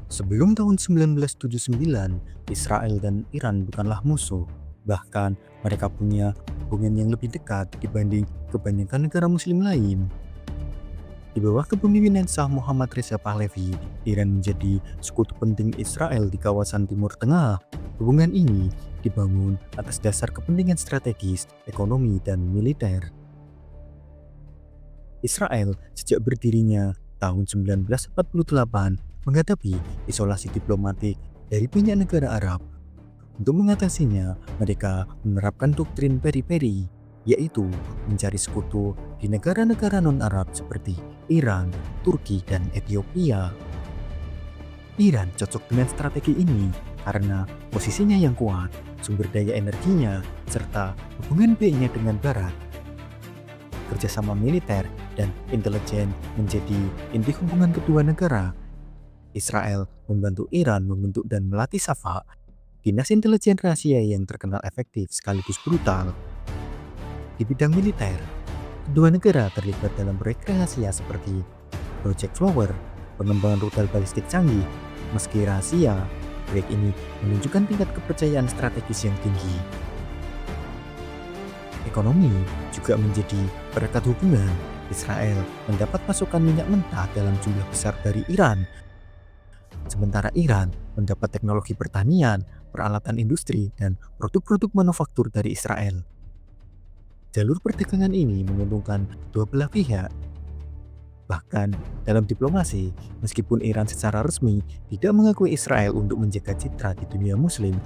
Sebelum tahun 1979, Israel dan Iran bukanlah musuh. Bahkan mereka punya hubungan yang lebih dekat dibanding kebanyakan negara muslim lain. Di bawah kepemimpinan Shah Muhammad Reza Pahlavi, Iran menjadi sekutu penting Israel di kawasan Timur Tengah. Hubungan ini dibangun atas dasar kepentingan strategis, ekonomi, dan militer. Israel sejak berdirinya tahun 1948 menghadapi isolasi diplomatik dari banyak negara Arab. Untuk mengatasinya, mereka menerapkan doktrin peri-peri, yaitu mencari sekutu di negara-negara non-Arab seperti Iran, Turki, dan Ethiopia. Iran cocok dengan strategi ini karena posisinya yang kuat, sumber daya energinya, serta hubungan baiknya dengan Barat. Kerjasama militer dan intelijen menjadi inti hubungan kedua negara. Israel membantu Iran membentuk dan melatih Safak, dinas intelijen rahasia yang terkenal efektif sekaligus brutal. Di bidang militer, kedua negara terlibat dalam proyek rahasia seperti Project Flower, pengembangan rudal balistik canggih. Meski rahasia, proyek ini menunjukkan tingkat kepercayaan strategis yang tinggi. Ekonomi juga menjadi perekat hubungan. Israel mendapat pasokan minyak mentah dalam jumlah besar dari Iran, sementara Iran mendapat teknologi pertanian, peralatan industri, dan produk-produk manufaktur dari Israel. Jalur perdagangan ini menguntungkan dua belah pihak. Bahkan dalam diplomasi, meskipun Iran secara resmi tidak mengakui Israel untuk menjaga citra di dunia Muslim,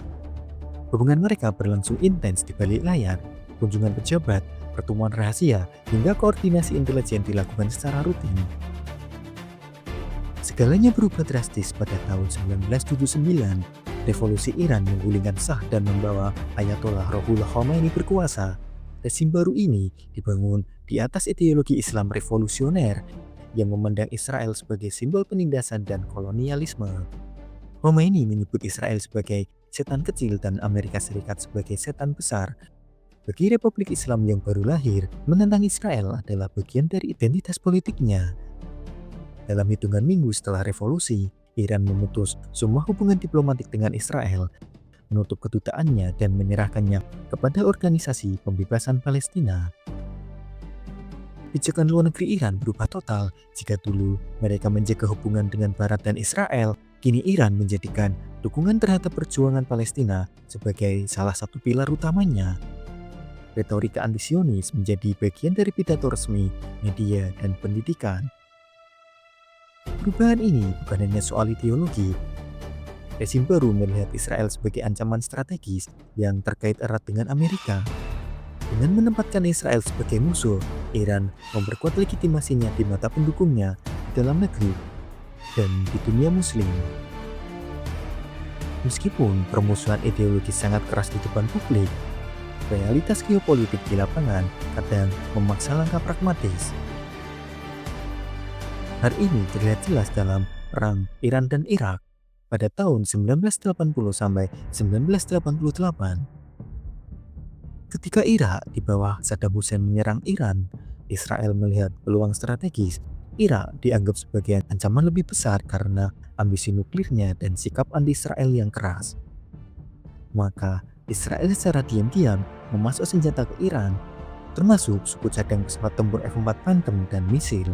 hubungan mereka berlangsung intens di balik layar. Kunjungan pejabat, pertemuan rahasia, hingga koordinasi intelijen dilakukan secara rutin. Segalanya berubah drastis pada tahun 1979. Revolusi Iran menggulingkan Shah dan membawa Ayatollah Ruhollah Khomeini berkuasa. Rezim baru ini dibangun di atas ideologi Islam revolusioner yang memandang Israel sebagai simbol penindasan dan kolonialisme. Khomeini menyebut Israel sebagai setan kecil dan Amerika Serikat sebagai setan besar. Bagi Republik Islam yang baru lahir, menentang Israel adalah bagian dari identitas politiknya. Dalam hitungan minggu setelah revolusi, Iran memutus semua hubungan diplomatik dengan Israel, menutup kedutaannya dan menyerahkannya kepada Organisasi Pembebasan Palestina. Kebijakan luar negeri Iran berubah total. Jika dulu mereka menjaga hubungan dengan Barat dan Israel, kini Iran menjadikan dukungan terhadap perjuangan Palestina sebagai salah satu pilar utamanya. Retorika anti-Zionis menjadi bagian dari pidato resmi, media, dan pendidikan. Perubahan ini bukan hanya soal ideologi. Rezim baru melihat Israel sebagai ancaman strategis yang terkait erat dengan Amerika. Dengan menempatkan Israel sebagai musuh, Iran memperkuat legitimasinya di mata pendukungnya di dalam negeri dan di dunia Muslim. Meskipun permusuhan ideologis sangat keras di depan publik, realitas geopolitik di lapangan kadang memaksa langkah pragmatis. Hal ini terlihat jelas dalam Perang Iran dan Irak pada tahun 1980 sampai 1988. Ketika Irak di bawah Saddam Hussein menyerang Iran, Israel melihat peluang strategis. Irak dianggap sebagai ancaman lebih besar karena ambisi nuklirnya dan sikap anti-Israel yang keras. Maka Israel secara diam-diam memasuk senjata ke Iran, termasuk suku cadang pesawat tempur F-4 Phantom dan misil.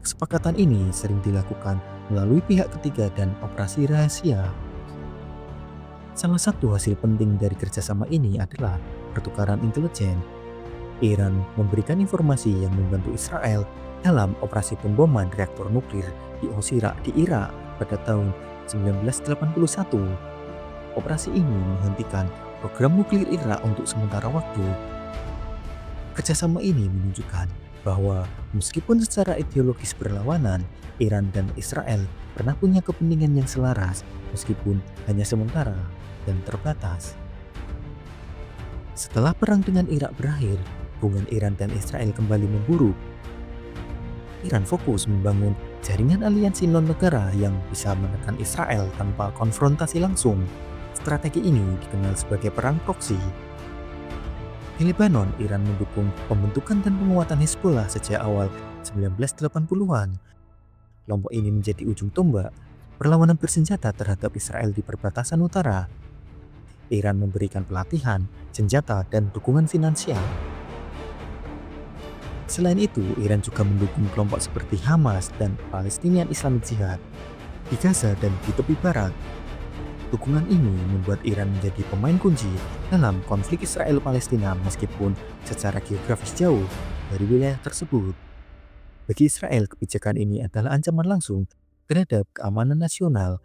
Kesepakatan ini sering dilakukan melalui pihak ketiga dan operasi rahasia. Salah satu hasil penting dari kerjasama ini adalah pertukaran intelijen. Iran memberikan informasi yang membantu Israel dalam operasi pemboman reaktor nuklir di Osirak di Irak pada tahun 1981. Operasi ini menghentikan program nuklir Irak untuk sementara waktu. Kerjasama ini menunjukkan bahwa meskipun secara ideologis berlawanan, Iran dan Israel pernah punya kepentingan yang selaras meskipun hanya sementara dan terbatas. Setelah perang dengan Irak berakhir, hubungan Iran dan Israel kembali memburuk. Iran fokus membangun jaringan aliansi non-negara yang bisa menekan Israel tanpa konfrontasi langsung. Strategi ini dikenal sebagai perang proksi. Di Lebanon, Iran mendukung pembentukan dan penguatan Hezbollah sejak awal 1980-an. Kelompok ini menjadi ujung tombak perlawanan bersenjata terhadap Israel di perbatasan utara. Iran memberikan pelatihan, senjata, dan dukungan finansial. Selain itu, Iran juga mendukung kelompok seperti Hamas dan Palestinian Islamic Jihad di Gaza dan di tepi barat. Dukungan ini membuat Iran menjadi pemain kunci dalam konflik Israel-Palestina meskipun secara geografis jauh dari wilayah tersebut. Bagi Israel, kebijakan ini adalah ancaman langsung terhadap keamanan nasional.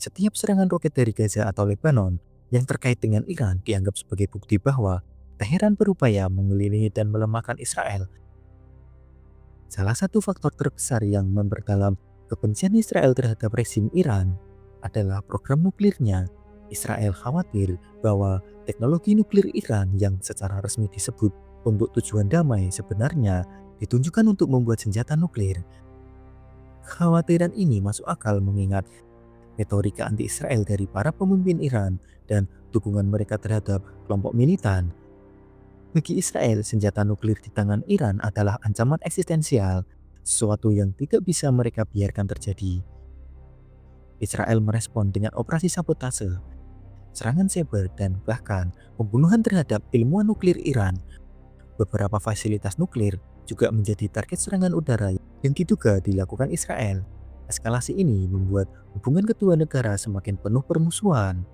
Setiap serangan roket dari Gaza atau Lebanon yang terkait dengan Iran dianggap sebagai bukti bahwa Teheran berupaya mengelilingi dan melemahkan Israel. Salah satu faktor terbesar yang memperdalam kebencian Israel terhadap rezim Iran adalah program nuklirnya. Israel khawatir bahwa teknologi nuklir Iran yang secara resmi disebut untuk tujuan damai sebenarnya ditunjukkan untuk membuat senjata nuklir. Kekhawatiran ini masuk akal mengingat retorika anti-Israel dari para pemimpin Iran dan dukungan mereka terhadap kelompok militan. Bagi Israel, senjata nuklir di tangan Iran adalah ancaman eksistensial, sesuatu yang tidak bisa mereka biarkan terjadi. Israel merespon dengan operasi sabotase, serangan cyber, dan bahkan pembunuhan terhadap ilmuwan nuklir Iran. Beberapa fasilitas nuklir juga menjadi target serangan udara yang diduga dilakukan Israel. Eskalasi ini membuat hubungan kedua negara semakin penuh permusuhan.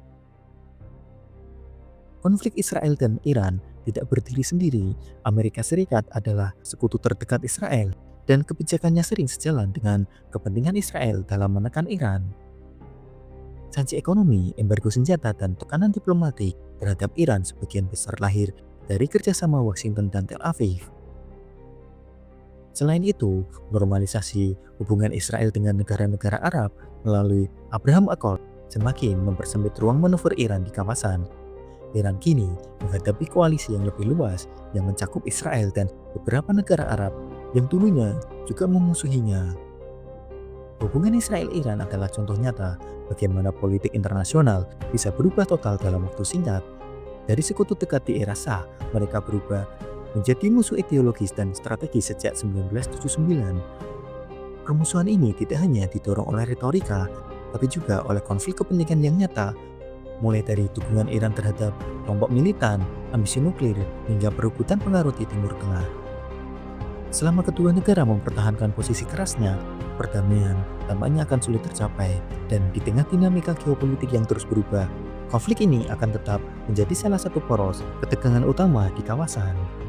Konflik Israel dan Iran tidak berdiri sendiri. Amerika Serikat adalah sekutu terdekat Israel dan kebijakannya sering sejalan dengan kepentingan Israel dalam menekan Iran. Sanksi ekonomi, embargo senjata, dan tekanan diplomatik terhadap Iran sebagian besar lahir dari kerjasama Washington dan Tel Aviv. Selain itu, normalisasi hubungan Israel dengan negara-negara Arab melalui Abraham Accord semakin mempersempit ruang manuver Iran di kawasan. Iran kini menghadapi koalisi yang lebih luas yang mencakup Israel dan beberapa negara Arab yang dulunya juga memusuhinya. Hubungan Israel-Iran adalah contoh nyata bagaimana politik internasional bisa berubah total dalam waktu singkat. Dari sekutu dekat di era Shah, mereka berubah menjadi musuh ideologis dan strategis sejak 1979. Permusuhan ini tidak hanya didorong oleh retorika, tapi juga oleh konflik kepentingan yang nyata, mulai dari dukungan Iran terhadap kelompok militan, ambisi nuklir, hingga perebutan pengaruh di Timur Tengah. Selama kedua negara mempertahankan posisi kerasnya, perdamaian tampaknya akan sulit tercapai, dan di tengah dinamika geopolitik yang terus berubah, konflik ini akan tetap menjadi salah satu poros ketegangan utama di kawasan.